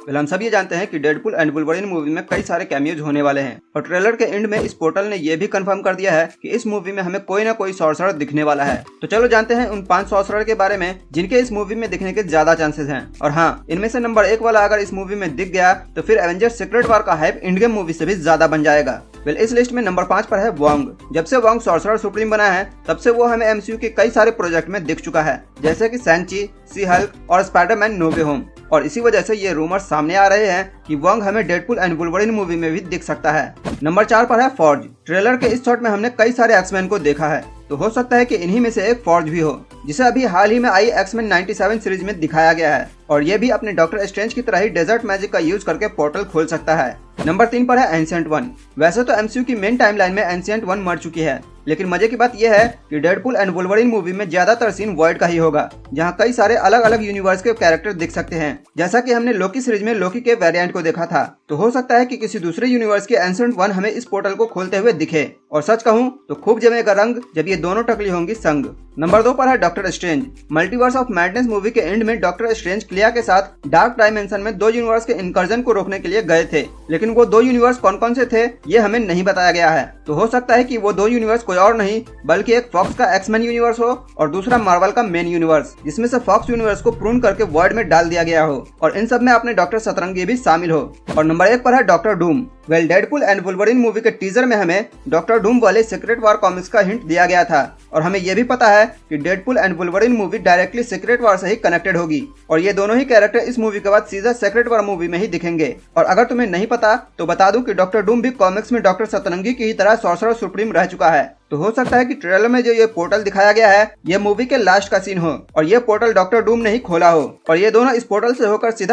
Well हम सब ये जानते हैं कि डेडपुल एंड वुल्वरीन मूवी में कई सारे कैमियोज होने वाले हैं और ट्रेलर के एंड में इस पोर्टल ने ये भी कंफर्म कर दिया है कि इस मूवी में हमें कोई ना कोई सॉर्सरर दिखने वाला है। तो चलो जानते हैं उन 5 सॉर्सरर के बारे में जिनके इस मूवी में दिखने के ज्यादा चांसेस हैं। और हाँ, इनमें से नंबर 1 वाला अगर इस मूवी में दिख गया तो फिर एवेंजर्स सीक्रेट वॉर का हाइप एंड गेम मूवी से भी ज्यादा बन जाएगा। वेल इस लिस्ट में नंबर 5 पर है वोंग। जब से वोंग सॉर्सरर सुप्रीम बना है तब से वो हमें एमसीयू के कई सारे प्रोजेक्ट में दिख चुका है, जैसे कि सैंची, सी हल्क और स्पाइडरमैन नो वे होम। और इसी वजह से ये रूमर्स सामने आ रहे हैं कि वोंग हमें डेडपुल एंड वुल्वरीन मूवी में भी दिख सकता है। नंबर 4 पर है फॉर्ज। ट्रेलर के इस शॉट में हमने कई सारे एक्समैन को देखा है, तो हो सकता है कि इन्हीं में से एक फॉर्ज भी हो, जिसे अभी हाल ही में आई एक्समैन 97 सीरीज में दिखाया गया है और ये भी अपने डॉक्टर स्ट्रेंज की तरह ही डेजर्ट मैजिक का यूज करके पोर्टल खोल सकता है। नंबर 3 पर है एंशिएंट वन। वैसे तो एमसीयू की मेन टाइमलाइन में एंशिएंट वन मर चुकी है, लेकिन मजे की बात यह है कि डेडपुल एंड वुल्वरीन मूवी में ज्यादातर सीन वॉइड का ही होगा, जहां कई सारे अलग अलग यूनिवर्स के कैरेक्टर दिख सकते हैं, जैसा कि हमने लोकी सीरीज में लोकी के वेरिएंट को देखा था। तो हो सकता है कि किसी दूसरे यूनिवर्स के एंशिएंट वन हमें इस पोर्टल को खोलते हुए दिखे, और सच कहूं तो खूब जमेगा रंग जब ये दोनों टकली होंगी संग। नंबर 2 पर है doctor strange. Multiverse of madness movie के एंड में डॉक्टर स्ट्रेंज क्लिया के साथ डार्क डायमेंशन में 2 यूनिवर्स के इनकर्जन को रोकने के लिए गए थे, लेकिन वो 2 यूनिवर्स कौन कौन से थे ये हमें नहीं बताया गया है। तो हो सकता है कि वो 2 यूनिवर्स कोई और नहीं बल्कि एक फॉक्स का एक्समैन यूनिवर्स हो और दूसरा मार्वल का मेन यूनिवर्स, जिसमें से फॉक्स यूनिवर्स को प्रून करके वर्ड में डाल दिया गया हो और इन सब में अपने डॉक्टर सतरंगी भी शामिल हो। और नंबर 1 पर है doctor Doom. Well Deadpool and Wolverine movie के टीजर में हमें डॉक्टर डूम वाले सीक्रेट वॉर कॉमिक्स का हिंट दिया गया था और हमें यह भी पता है कि Deadpool and Wolverine movie directly secret war से ही कनेक्टेड होगी और ये दोनों ही कैरेक्टर इस मूवी के बाद सीधा सीक्रेट वॉर मूवी में ही दिखेंगे। और अगर तुम्हें नहीं पता तो बता दूं कि डॉक्टर डूम भी कॉमिक्स में डॉक्टर सतरंगी की ही तरह सॉर्सरर सुप्रीम रह चुका है। तो हो सकता है कि ट्रेलर में जो ये पोर्टल दिखाया गया है ये मूवी के लास्ट का सीन हो और ये पोर्टल डॉक्टर डूम ने ही खोला हो और ये दोनों इस पोर्टल से होकर सीधा